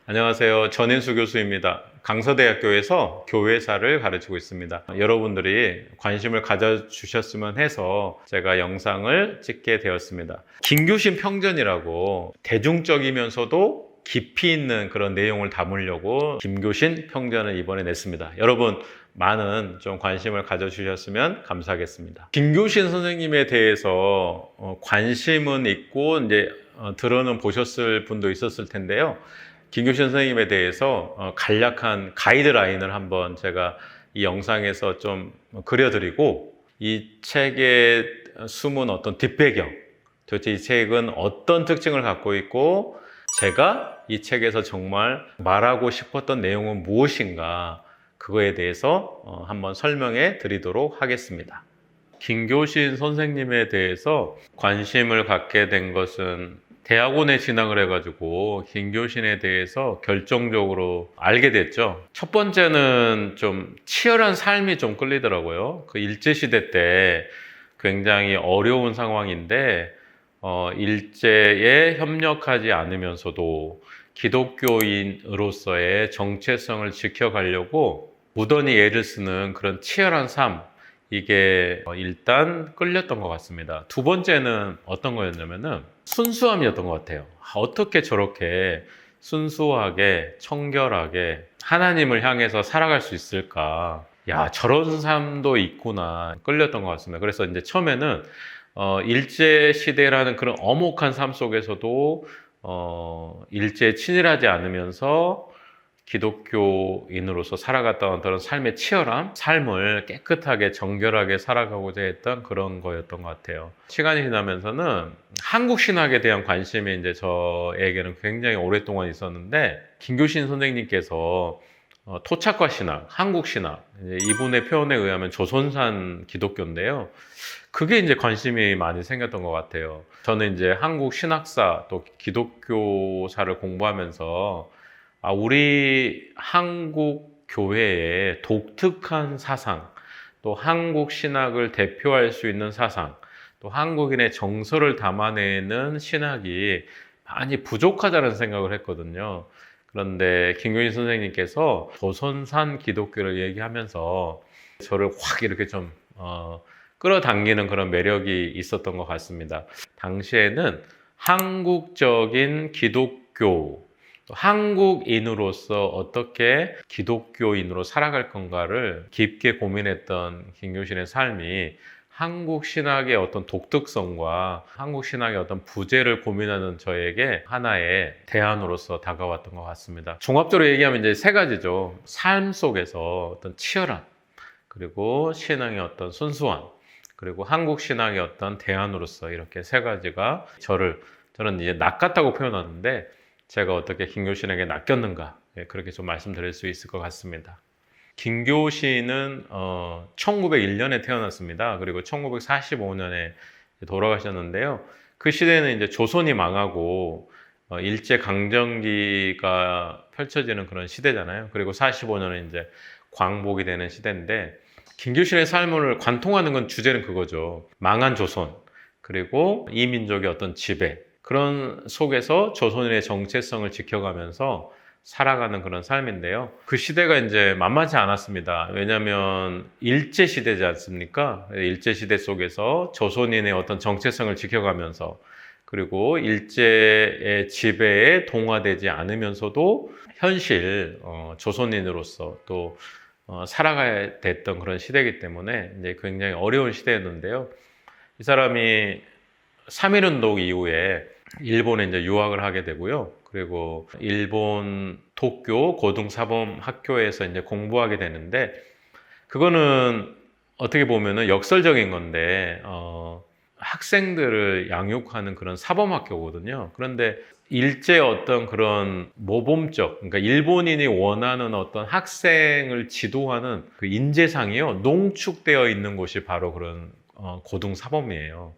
안녕하세요. 전인수 교수입니다. 강서대학교에서 교회사를 가르치고 있습니다. 여러분들이 관심을 가져주셨으면 해서 제가 영상을 찍게 되었습니다. 김교신 평전이라고 대중적이면서도 깊이 있는 그런 내용을 담으려고 김교신 평전을 이번에 냈습니다. 여러분 많은 좀 관심을 가져주셨으면 감사하겠습니다. 김교신 선생님에 대해서 관심은 있고 이제 들어는 보셨을 분도 있었을 텐데요. 김교신 선생님에 대해서 간략한 가이드라인을 한번 제가 이 영상에서 좀 그려드리고, 이 책에 숨은 어떤 뒷배경, 도대체 이 책은 어떤 특징을 갖고 있고 제가 이 책에서 정말 말하고 싶었던 내용은 무엇인가, 그거에 대해서 한번 설명해 드리도록 하겠습니다. 김교신 선생님에 대해서 관심을 갖게 된 것은 대학원에 진학을 해가지고 김교신에 대해서 결정적으로 알게 됐죠. 첫 번째는 좀 치열한 삶이 좀 끌리더라고요. 그 일제시대 때 굉장히 어려운 상황인데 일제에 협력하지 않으면서도 기독교인으로서의 정체성을 지켜가려고 무던히 애를 쓰는 그런 치열한 삶, 이게 일단 끌렸던 것 같습니다. 두 번째는 어떤 거였냐면은 순수함이었던 것 같아요. 어떻게 저렇게 순수하게 청결하게 하나님을 향해서 살아갈 수 있을까? 야, 저런 삶도 있구나. 끌렸던 것 같습니다. 그래서 이제 처음에는 일제 시대라는 그런 엄혹한 삶 속에서도 일제에 친일하지 않으면서 기독교인으로서 살아갔던 그런 삶의 치열함, 삶을 깨끗하게 정결하게 살아가고자 했던 그런 거였던 것 같아요. 시간이 지나면서는 한국 신학에 대한 관심이 이제 저에게는 굉장히 오랫동안 있었는데, 김교신 선생님께서 토착화 신학, 한국 신학, 이분의 표현에 의하면 조선산 기독교인데요. 그게 이제 관심이 많이 생겼던 것 같아요. 저는 이제 한국 신학사 또 기독교사를 공부하면서 우리 한국 교회의 독특한 사상, 또 한국 신학을 대표할 수 있는 사상, 또 한국인의 정서를 담아내는 신학이 많이 부족하다는 생각을 했거든요. 그런데 김교신 선생님께서 조선산 기독교를 얘기하면서 저를 확 이렇게 좀 끌어당기는 그런 매력이 있었던 것 같습니다. 당시에는 한국적인 기독교, 한국인으로서 어떻게 기독교인으로 살아갈 건가를 깊게 고민했던 김교신의 삶이 한국 신학의 어떤 독특성과 한국 신학의 어떤 부재를 고민하는 저에게 하나의 대안으로서 다가왔던 것 같습니다. 종합적으로 얘기하면 이제 세 가지죠. 삶 속에서 어떤 치열함, 그리고 신앙의 어떤 순수함, 그리고 한국 신학의 어떤 대안으로서 이렇게 세 가지가 저는 이제 낚았다고 표현하는데, 제가 어떻게 김교신에게 낚였는가, 그렇게 좀 말씀드릴 수 있을 것 같습니다. 김교신은 1901년에 태어났습니다. 그리고 1945년에 돌아가셨는데요. 그 시대는 이제 조선이 망하고 일제 강점기가 펼쳐지는 그런 시대잖아요. 그리고 45년은 이제 광복이 되는 시대인데, 김교신의 삶을 관통하는 건 주제는 그거죠. 망한 조선, 그리고 이 민족의 어떤 지배, 그런 속에서 조선인의 정체성을 지켜가면서 살아가는 그런 삶인데요. 그 시대가 이제 만만치 않았습니다. 왜냐하면 일제 시대지 않습니까? 일제 시대 속에서 조선인의 어떤 정체성을 지켜가면서, 그리고 일제의 지배에 동화되지 않으면서도 현실 조선인으로서 또 살아가야 됐던 그런 시대이기 때문에 이제 굉장히 어려운 시대였는데요. 이 사람이 3.1운동 이후에 일본에 이제 유학을 하게 되고요. 그리고 일본 도쿄 고등사범학교에서 이제 공부하게 되는데, 그거는 어떻게 보면은 역설적인 건데, 학생들을 양육하는 그런 사범학교거든요. 그런데 일제 어떤 그런 모범적, 그러니까 일본인이 원하는 어떤 학생을 지도하는 그 인재상이요, 농축되어 있는 곳이 바로 그런 고등사범이에요.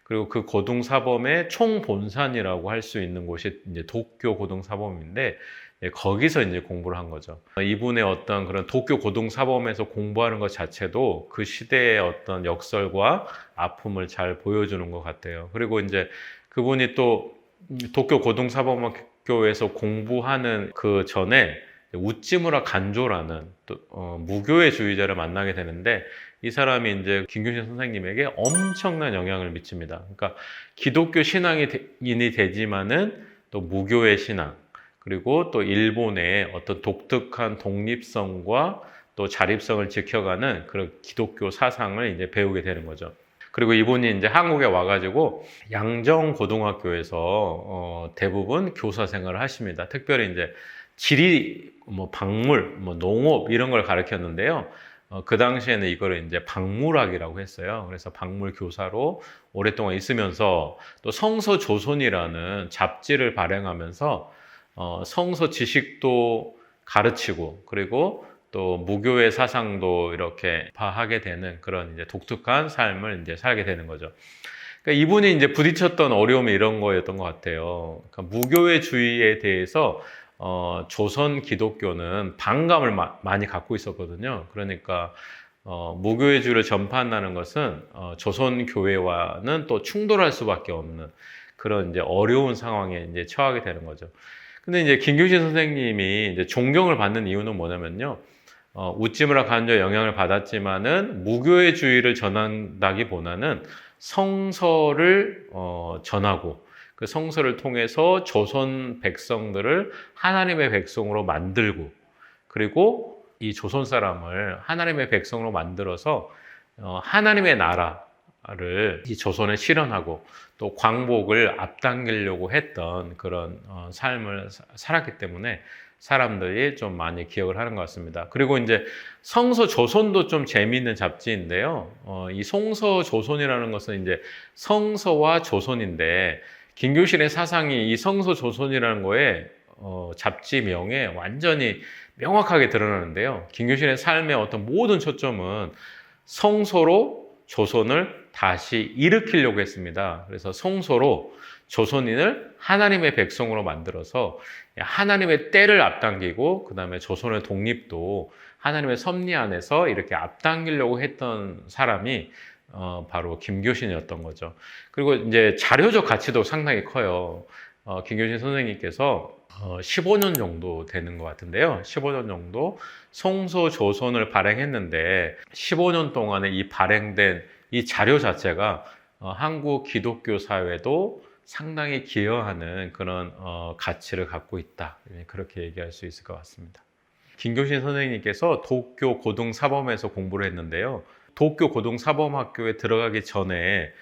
그리고 그 고등사범의 총본산이라고 할 수 있는 곳이 이제 도쿄 고등사범인데, 거기서 이제 공부를 한 거죠. 이분의 어떤 그런 도쿄 고등사범에서 공부하는 것 자체도 그 시대의 어떤 역설과 아픔을 잘 보여주는 것 같아요. 그리고 이제 그분이 또 도쿄 고등사범 기독교에서 공부하는 그 전에 우찌무라 간조라는 또 무교의 주의자를 만나게 되는데, 이 사람이 이제 김규신 선생님에게 엄청난 영향을 미칩니다. 그러니까 기독교 신앙인이 되지만은 또 무교의 신앙, 그리고 또 일본의 어떤 독특한 독립성과 또 자립성을 지켜가는 그런 기독교 사상을 이제 배우게 되는 거죠. 그리고 이분이 이제 한국에 와가지고 양정고등학교에서 대부분 교사 생활을 하십니다. 특별히 이제 지리, 박물, 농업 이런 걸 가르쳤는데요. 그 당시에는 이거를 이제 박물학이라고 했어요. 그래서 박물 교사로 오랫동안 있으면서 또 성서조선이라는 잡지를 발행하면서 성서 지식도 가르치고, 그리고 또 무교의 사상도 이렇게 파하게 되는 그런 이제 독특한 삶을 이제 살게 되는 거죠. 그러니까 이분이 이제 부딪혔던 어려움이 이런 거였던 것 같아요. 그러니까 무교의 주의에 대해서 조선 기독교는 반감을 많이 갖고 있었거든요. 그러니까 무교의 주의를 전파한다는 것은 조선 교회와는 또 충돌할 수밖에 없는 그런 이제 어려운 상황에 이제 처하게 되는 거죠. 근데 이제 김규신 선생님이 이제 존경을 받는 이유는 뭐냐면요. 우찌무라 간조의 영향을 받았지만은 무교의 주의를 전한다기보다는 성서를 전하고, 그 성서를 통해서 조선 백성들을 하나님의 백성으로 만들고, 그리고 이 조선 사람을 하나님의 백성으로 만들어서 하나님의 나라를 이 조선에 실현하고 또 광복을 앞당기려고 했던 그런 삶을 살았기 때문에 사람들이 좀 많이 기억을 하는 것 같습니다. 그리고 이제 성서조선도 좀 재미있는 잡지인데요. 이 성서조선이라는 것은 이제 성서와 조선인데, 김규신의 사상이 이 성서조선이라는 거에 잡지명에 완전히 명확하게 드러나는데요. 김규신의 삶의 어떤 모든 초점은 성서로 조선을 다시 일으키려고 했습니다. 그래서 성서로 조선인을 하나님의 백성으로 만들어서 하나님의 때를 앞당기고, 그 다음에 조선의 독립도 하나님의 섭리 안에서 이렇게 앞당기려고 했던 사람이 바로 김교신이었던 거죠. 그리고 이제 자료적 가치도 상당히 커요. 김교신 선생님께서 15년 정도 되는 것 같은데요. 15년 정도 성서조선을 발행했는데 15년 동안에 이 발행된 이 자료 자체가 한국 기독교 사회도 상당히 기여하는 그런 가치를 갖고 있다. 그렇게 얘기할 수 있을 것 같습니다. 김교신 선생님께서 도쿄 고등사범에서 공부를 했는데요. 도쿄 고등사범학교에 들어가기 전에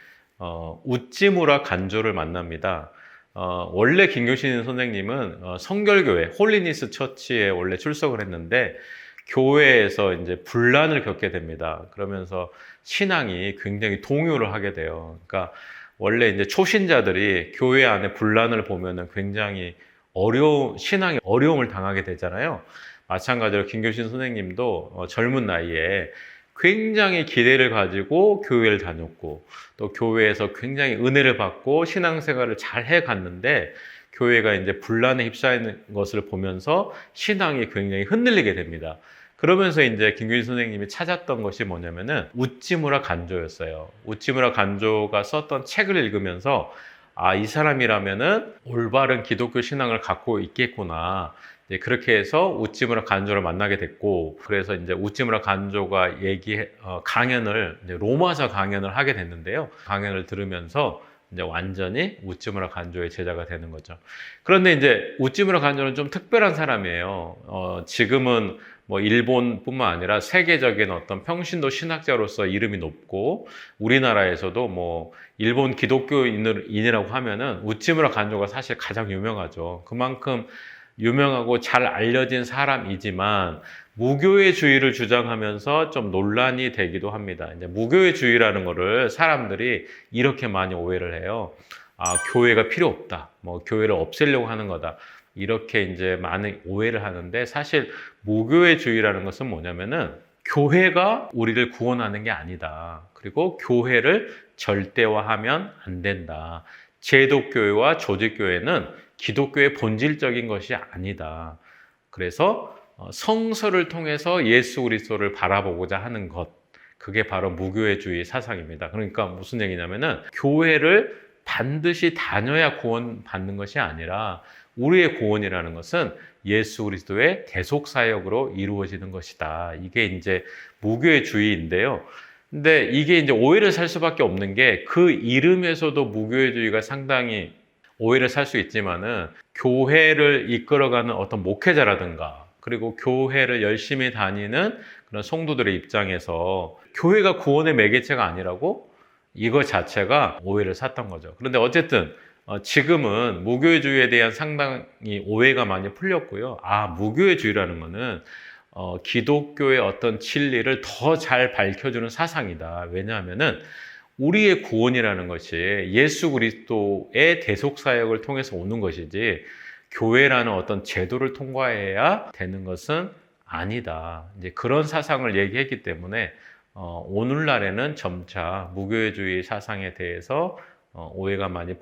우찌무라 간조를 만납니다. 원래 김교신 선생님은 성결교회 홀리니스 처치에 원래 출석을 했는데 교회에서 이제 분란을 겪게 됩니다. 그러면서 신앙이 굉장히 동요를 하게 돼요. 그러니까 원래 이제 초신자들이 교회 안에 분란을 보면은 굉장히 신앙에 어려움을 당하게 되잖아요. 마찬가지로 김교신 선생님도 젊은 나이에 굉장히 기대를 가지고 교회를 다녔고, 또 교회에서 굉장히 은혜를 받고 신앙생활을 잘 해갔는데 교회가 이제 분란에 휩싸이는 것을 보면서 신앙이 굉장히 흔들리게 됩니다. 그러면서 이제 김규신 선생님이 찾았던 것이 뭐냐면은 우찌무라 간조였어요. 우찌무라 간조가 썼던 책을 읽으면서 이 사람이라면은 올바른 기독교 신앙을 갖고 있겠구나. 그렇게 해서 우찌무라 간조를 만나게 됐고, 그래서 이제 우찌무라 간조가 강연을 이제 로마서 강연을 하게 됐는데요. 강연을 들으면서 이제 완전히 우찌무라 간조의 제자가 되는 거죠. 그런데 이제 우찌무라 간조는 좀 특별한 사람이에요. 지금은 뭐 일본뿐만 아니라 세계적인 어떤 평신도 신학자로서 이름이 높고, 우리나라에서도 뭐 일본 기독교인이라고 하면은 우찌무라 간조가 사실 가장 유명하죠. 그만큼 유명하고 잘 알려진 사람이지만 무교의 주의를 주장하면서 좀 논란이 되기도 합니다. 이제 무교의 주의라는 거를 사람들이 이렇게 많이 오해를 해요. 교회가 필요 없다. 뭐 교회를 없애려고 하는 거다. 이렇게 이제 많은 오해를 하는데, 사실 무교의 주의라는 것은 뭐냐면은 교회가 우리를 구원하는 게 아니다. 그리고 교회를 절대화하면 안 된다. 제독교회와 조직교회는 기독교의 본질적인 것이 아니다. 그래서 성서를 통해서 예수 그리스도를 바라보고자 하는 것, 그게 바로 무교의 주의 사상입니다. 그러니까 무슨 얘기냐면은 교회를 반드시 다녀야 구원받는 것이 아니라 우리의 구원이라는 것은 예수 그리스도의 대속 사역으로 이루어지는 것이다. 이게 이제 무교의 주의인데요. 근데 이게 이제 오해를 살 수밖에 없는 게 그 이름에서도 무교회주의가 상당히 오해를 살 수 있지만은 교회를 이끌어가는 어떤 목회자라든가 그리고 교회를 열심히 다니는 그런 성도들의 입장에서 교회가 구원의 매개체가 아니라고 이거 자체가 오해를 샀던 거죠. 그런데 어쨌든 지금은 무교회주의에 대한 상당히 오해가 많이 풀렸고요. 무교회주의라는 거는 기독교의 어떤 진리를 더 잘 밝혀주는 사상이다. 왜냐하면은 우리의 구원이라는 것이 예수 그리스도의 대속 사역을 통해서 오는 것이지 교회라는 어떤 제도를 통과해야 되는 것은 아니다. 이제 그런 사상을 얘기했기 때문에 오늘날에는 점차 무교회주의 사상에 대해서 오해가 많이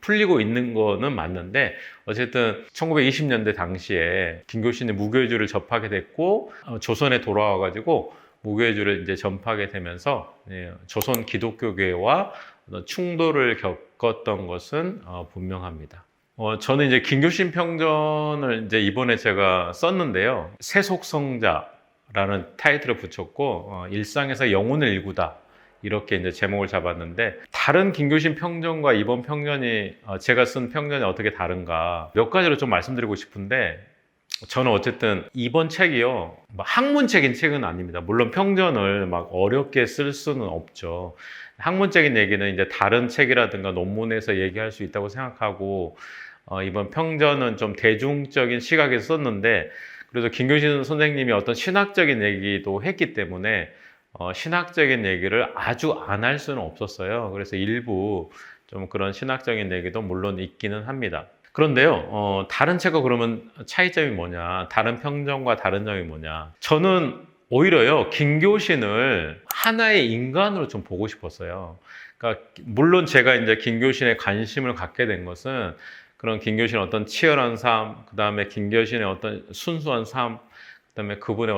풀리고 있는 거는 맞는데 어쨌든 1920년대 당시에 김교신이 무교회주의를 접하게 됐고 조선에 돌아와 가지고 무교회주의를 이제 전파하게 되면서 조선 기독교계와 충돌을 겪었던 것은 분명합니다. 저는 이제 김교신 평전을 이제 이번에 제가 썼는데요. 세속성자라는 타이틀을 붙였고 일상에서 영혼을 일구다. 이렇게 이제 제목을 잡았는데 다른 김교신 평전과 이번 평전이 제가 쓴 평전이 어떻게 다른가 몇 가지로 좀 말씀드리고 싶은데 저는 어쨌든 이번 책이요 학문적인 책은 아닙니다. 물론 평전을 막 어렵게 쓸 수는 없죠. 학문적인 얘기는 이제 다른 책이라든가 논문에서 얘기할 수 있다고 생각하고 이번 평전은 좀 대중적인 시각에서 썼는데 그래서 김교신 선생님이 어떤 신학적인 얘기도 했기 때문에 신학적인 얘기를 아주 안 할 수는 없었어요. 그래서 일부 좀 그런 신학적인 얘기도 물론 있기는 합니다. 그런데요, 다른 책과 그러면 차이점이 뭐냐, 다른 평전과 다른 점이 뭐냐. 저는 오히려요, 김교신을 하나의 인간으로 좀 보고 싶었어요. 그러니까 물론 제가 이제 김교신에 관심을 갖게 된 것은 그런 김교신의 어떤 치열한 삶, 그 다음에 김교신의 어떤 순수한 삶, 그다음에 그분의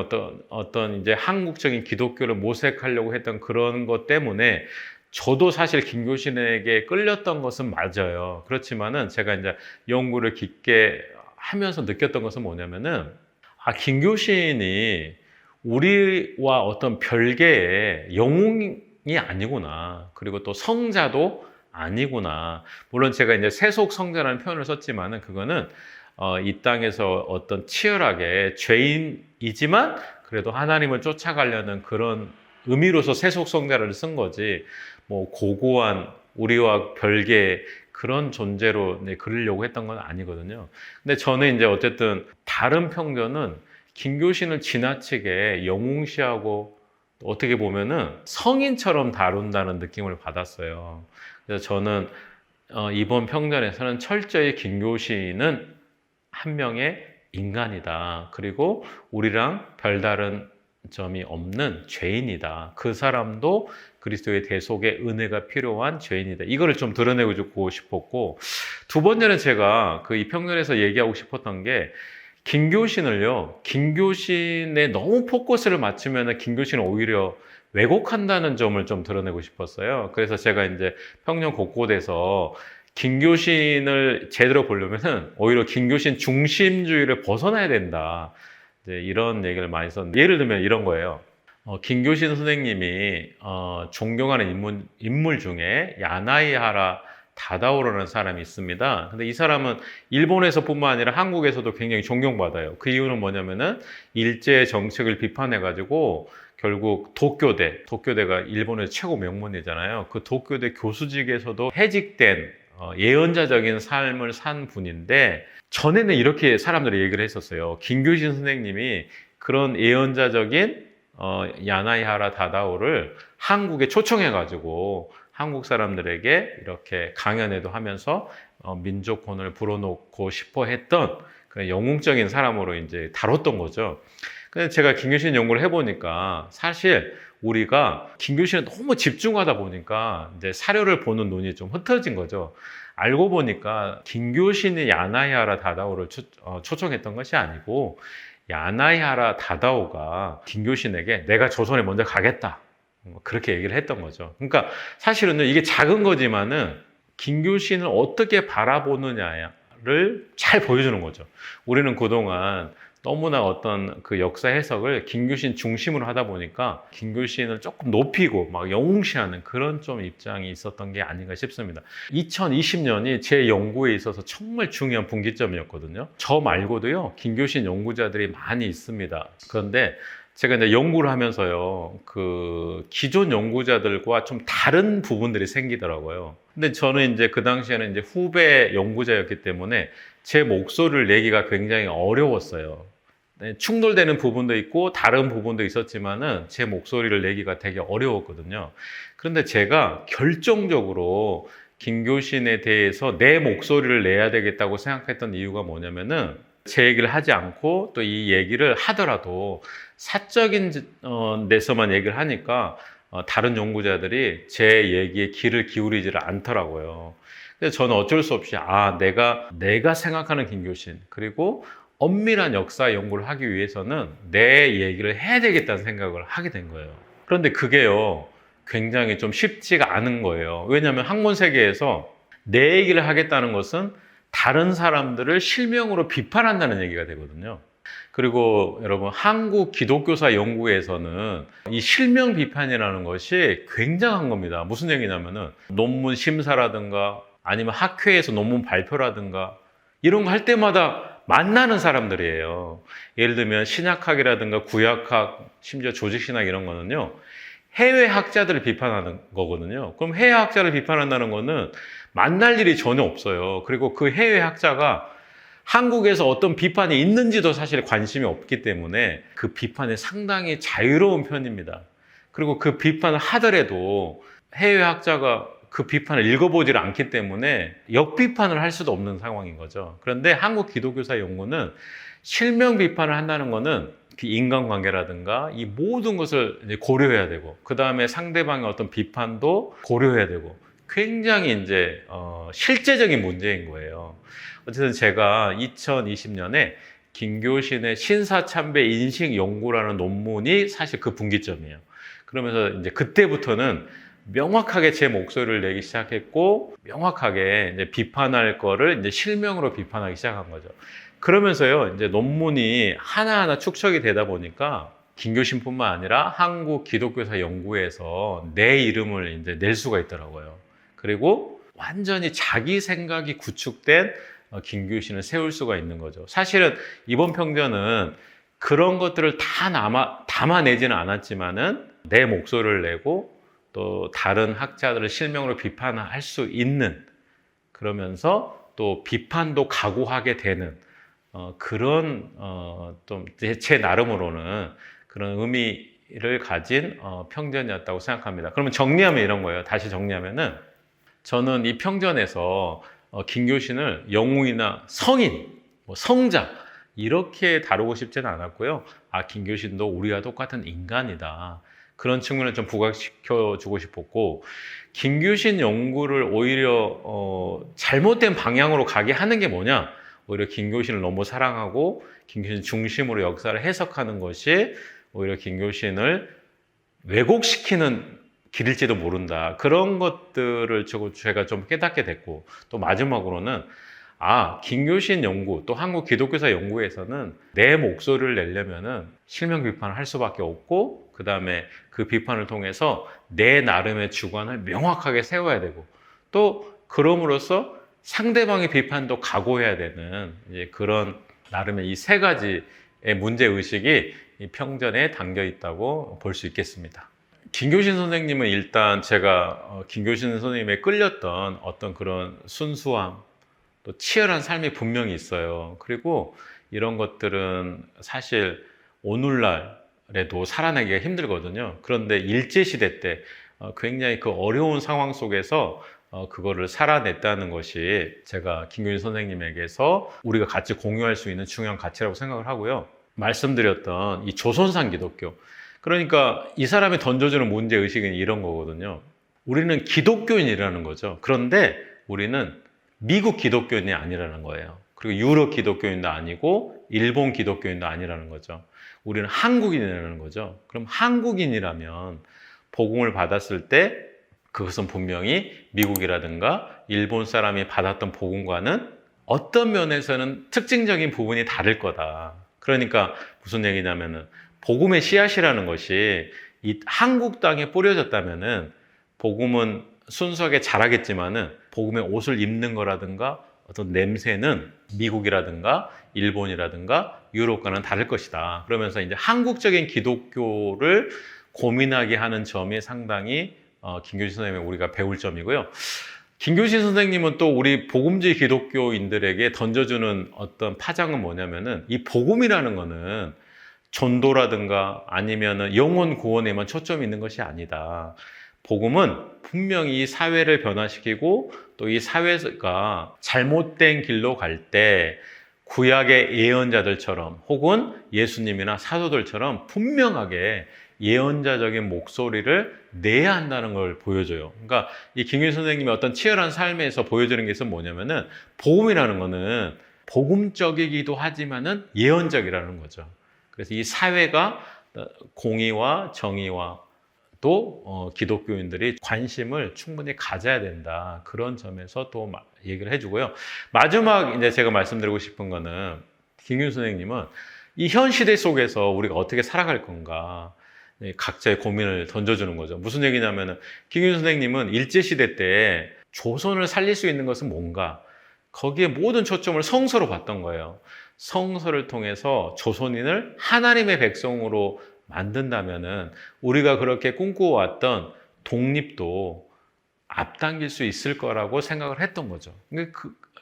어떤 이제 한국적인 기독교를 모색하려고 했던 그런 것 때문에 저도 사실 김교신에게 끌렸던 것은 맞아요. 그렇지만은 제가 이제 연구를 깊게 하면서 느꼈던 것은 뭐냐면은 김교신이 우리와 어떤 별개의 영웅이 아니구나. 그리고 또 성자도 아니구나. 물론 제가 이제 세속 성자라는 표현을 썼지만은 그거는 이 땅에서 어떤 치열하게 죄인이지만 그래도 하나님을 쫓아가려는 그런 의미로서 세속성자를 쓴 거지 뭐 고고한 우리와 별개의 그런 존재로 그리려고 했던 건 아니거든요. 근데 저는 이제 어쨌든 다른 평전은 김교신을 지나치게 영웅시하고 어떻게 보면은 성인처럼 다룬다는 느낌을 받았어요. 그래서 저는 이번 평전에서는 철저히 김교신은 한 명의 인간이다. 그리고 우리랑 별다른 점이 없는 죄인이다. 그 사람도 그리스도의 대속의 은혜가 필요한 죄인이다. 이거를 좀 드러내고 싶었고 두 번째는 제가 이 평전에서 얘기하고 싶었던 게 김교신에 너무 포커스를 맞추면 김교신을 오히려 왜곡한다는 점을 좀 드러내고 싶었어요. 그래서 제가 이제 평전 곳곳에서 김교신을 제대로 보려면은 오히려 김교신 중심주의를 벗어나야 된다. 이제 이런 얘기를 많이 썼는데 예를 들면 이런 거예요. 김교신 선생님이 존경하는 인물 중에 야나이하라 다다오라는 사람이 있습니다. 근데 이 사람은 일본에서뿐만 아니라 한국에서도 굉장히 존경받아요. 그 이유는 뭐냐면은 일제 정책을 비판해가지고 결국 도쿄대가 일본의 최고 명문이잖아요. 그 도쿄대 교수직에서도 해직된 예언자적인 삶을 산 분인데 전에는 이렇게 사람들이 얘기를 했었어요. 김교신 선생님이 그런 예언자적인 야나이하라 다다오를 한국에 초청해가지고 한국 사람들에게 이렇게 강연회도 하면서 민족혼을 불어넣고 싶어 했던 그런 영웅적인 사람으로 이제 다뤘던 거죠. 근데 제가 김교신 연구를 해보니까 사실 우리가 김교신에 너무 집중하다 보니까 이제 사료를 보는 눈이 좀 흩어진 거죠. 알고 보니까 김교신이 야나이하라 다다오를 초청했던 것이 아니고 야나이하라 다다오가 김교신에게 내가 조선에 먼저 가겠다. 그렇게 얘기를 했던 거죠. 그러니까 사실은 이게 작은 거지만은 김교신을 어떻게 바라보느냐에 역사를 잘 보여주는 거죠. 우리는 그동안 너무나 어떤 그 역사 해석을 김규신 중심으로 하다 보니까 김규신을 조금 높이고 막 영웅시하는 그런 좀 입장이 있었던 게 아닌가 싶습니다. 2020년이 제 연구에 있어서 정말 중요한 분기점이었거든요. 저 말고도요, 김규신 연구자들이 많이 있습니다. 그런데 제가 이제 연구를 하면서요, 그 기존 연구자들과 좀 다른 부분들이 생기더라고요. 근데 저는 이제 그 당시에는 이제 후배 연구자였기 때문에 제 목소리를 내기가 굉장히 어려웠어요. 네, 충돌되는 부분도 있고 다른 부분도 있었지만은 제 목소리를 내기가 되게 어려웠거든요. 그런데 제가 결정적으로 김교신에 대해서 내 목소리를 내야 되겠다고 생각했던 이유가 뭐냐면은, 제 얘기를 하지 않고 또 이 얘기를 하더라도 사적인 데서만 얘기를 하니까 다른 연구자들이 제 얘기에 귀를 기울이지를 않더라고요. 그래서 저는 어쩔 수 없이 내가 생각하는 김교신, 그리고 엄밀한 역사 연구를 하기 위해서는 내 얘기를 해야 되겠다는 생각을 하게 된 거예요. 그런데 그게요, 굉장히 좀 쉽지가 않은 거예요. 왜냐하면 학문 세계에서 내 얘기를 하겠다는 것은 다른 사람들을 실명으로 비판한다는 얘기가 되거든요. 그리고 여러분, 한국 기독교사 연구에서는 이 실명 비판이라는 것이 굉장한 겁니다. 무슨 얘기냐면은 논문 심사라든가 아니면 학회에서 논문 발표라든가 이런 거 할 때마다 만나는 사람들이에요. 예를 들면 신약학이라든가 구약학, 심지어 조직신학 이런 거는요, 해외 학자들을 비판하는 거거든요. 그럼 해외 학자를 비판한다는 거는 만날 일이 전혀 없어요. 그리고 그 해외 학자가 한국에서 어떤 비판이 있는지도 사실 관심이 없기 때문에 그 비판이 상당히 자유로운 편입니다. 그리고 그 비판을 하더라도 해외 학자가 그 비판을 읽어보질 않기 때문에 역비판을 할 수도 없는 상황인 거죠. 그런데 한국 기독교사 연구는 실명 비판을 한다는 거는 그 인간관계라든가 이 모든 것을 고려해야 되고, 그 다음에 상대방의 어떤 비판도 고려해야 되고, 굉장히 이제 실제적인 문제인 거예요. 어쨌든 제가 2020년에 김교신의 신사참배 인식 연구라는 논문이 사실 그 분기점이에요. 그러면서 이제 그때부터는 명확하게 제 목소리를 내기 시작했고, 명확하게 이제 비판할 거를 이제 실명으로 비판하기 시작한 거죠. 그러면서요, 이제 논문이 하나하나 축적이 되다 보니까 김교신뿐만 아니라 한국 기독교사 연구에서 내 이름을 이제 낼 수가 있더라고요. 그리고 완전히 자기 생각이 구축된 김교신을 세울 수가 있는 거죠. 사실은 이번 평전은 그런 것들을 다 담아내지는 않았지만은 내 목소리를 내고 또 다른 학자들을 실명으로 비판할 수 있는, 그러면서 또 비판도 각오하게 되는 그런 좀 제 나름으로는 그런 의미를 가진 평전이었다고 생각합니다. 그러면 정리하면 이런 거예요. 다시 정리하면은, 저는 이 평전에서 김교신을 영웅이나 성인, 성자 이렇게 다루고 싶지는 않았고요. 김교신도 우리와 똑같은 인간이다, 그런 측면을 좀 부각시켜 주고 싶었고, 김교신 연구를 오히려 잘못된 방향으로 가게 하는 게 뭐냐, 오히려 김교신을 너무 사랑하고 김교신 중심으로 역사를 해석하는 것이 오히려 김교신을 왜곡시키는 길일지도 모른다, 그런 것들을 제가 좀 깨닫게 됐고, 또 마지막으로는 김교신 연구, 또 한국 기독교사 연구에서는 내 목소리를 내려면은 실명 비판을 할 수밖에 없고, 그 다음에 그 비판을 통해서 내 나름의 주관을 명확하게 세워야 되고, 또 그럼으로써 상대방의 비판도 각오해야 되는 이제 그런 나름의 이 세 가지의 문제의식이 이 평전에 담겨 있다고 볼 수 있겠습니다. 김교신 선생님은 일단 제가 김교신 선생님에 끌렸던 어떤 그런 순수함, 또 치열한 삶이 분명히 있어요. 그리고 이런 것들은 사실 오늘날에도 살아내기가 힘들거든요. 그런데 일제시대 때 굉장히 그 어려운 상황 속에서 그거를 살아냈다는 것이 제가 김교신 선생님에게서 우리가 같이 공유할 수 있는 중요한 가치라고 생각을 하고요. 말씀드렸던 이 조선산 기독교, 그러니까 이 사람이 던져주는 문제의식은 이런 거거든요. 우리는 기독교인이라는 거죠. 그런데 우리는 미국 기독교인이 아니라는 거예요. 그리고 유럽 기독교인도 아니고 일본 기독교인도 아니라는 거죠. 우리는 한국인이라는 거죠. 그럼 한국인이라면 복음을 받았을 때 그것은 분명히 미국이라든가 일본 사람이 받았던 복음과는 어떤 면에서는 특징적인 부분이 다를 거다. 그러니까 무슨 얘기냐면은 복음의 씨앗이라는 것이 이 한국 땅에 뿌려졌다면은 복음은 순수하게 자라겠지만은 복음의 옷을 입는 거라든가 어떤 냄새는 미국이라든가 일본이라든가 유럽과는 다를 것이다. 그러면서 이제 한국적인 기독교를 고민하게 하는 점이 상당히 김교신 선생님의 우리가 배울 점이고요. 김교신 선생님은 또 우리 복음주의 기독교인들에게 던져주는 어떤 파장은 뭐냐면은 이 복음이라는 거는 전도라든가 아니면은 영혼 구원에만 초점이 있는 것이 아니다. 복음은 분명히 이 사회를 변화시키고 또 이 사회가 잘못된 길로 갈 때 구약의 예언자들처럼 혹은 예수님이나 사도들처럼 분명하게 예언자적인 목소리를 내야 한다는 걸 보여줘요. 그러니까 이 김규 선생님의 어떤 치열한 삶에서 보여주는 게 뭐냐면은 복음이라는 거는 복음적이기도 하지만은 예언적이라는 거죠. 그래서 이 사회가 공의와 정의와 또 기독교인들이 관심을 충분히 가져야 된다. 그런 점에서 또 얘기를 해주고요. 마지막 이제 제가 말씀드리고 싶은 거는 김규 선생님은 이 현 시대 속에서 우리가 어떻게 살아갈 건가 각자의 고민을 던져주는 거죠. 무슨 얘기냐면은 김규 선생님은 일제시대 때 조선을 살릴 수 있는 것은 뭔가 거기에 모든 초점을 성서로 봤던 거예요. 성서를 통해서 조선인을 하나님의 백성으로 만든다면은 우리가 그렇게 꿈꿔왔던 독립도 앞당길 수 있을 거라고 생각을 했던 거죠.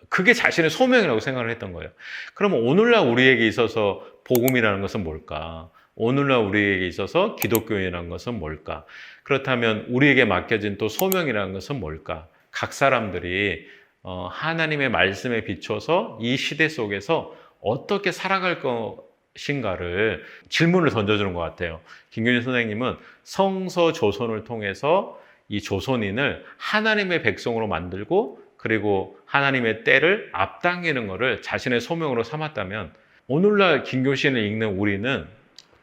그게 자신의 소명이라고 생각을 했던 거예요. 그러면 오늘날 우리에게 있어서 복음이라는 것은 뭘까? 오늘날 우리에게 있어서 기독교인이라는 것은 뭘까? 그렇다면 우리에게 맡겨진 또 소명이라는 것은 뭘까? 각 사람들이 하나님의 말씀에 비춰서 이 시대 속에서 어떻게 살아갈 것인가를 질문을 던져주는 것 같아요. 김규진 선생님은 성서 조선을 통해서 이 조선인을 하나님의 백성으로 만들고 그리고 하나님의 때를 앞당기는 것을 자신의 소명으로 삼았다면 오늘날 김교신을 읽는 우리는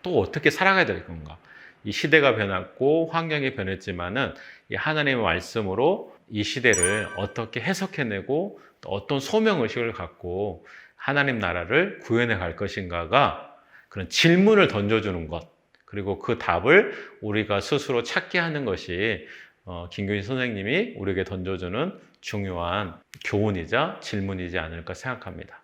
또 어떻게 살아가야 될 건가? 이 시대가 변했고 환경이 변했지만은 이 하나님의 말씀으로 이 시대를 어떻게 해석해내고 또 어떤 소명의식을 갖고 하나님 나라를 구현해 갈 것인가가 그런 질문을 던져주는 것 그리고 그 답을 우리가 스스로 찾게 하는 것이 김규진 선생님이 우리에게 던져주는 중요한 교훈이자 질문이지 않을까 생각합니다.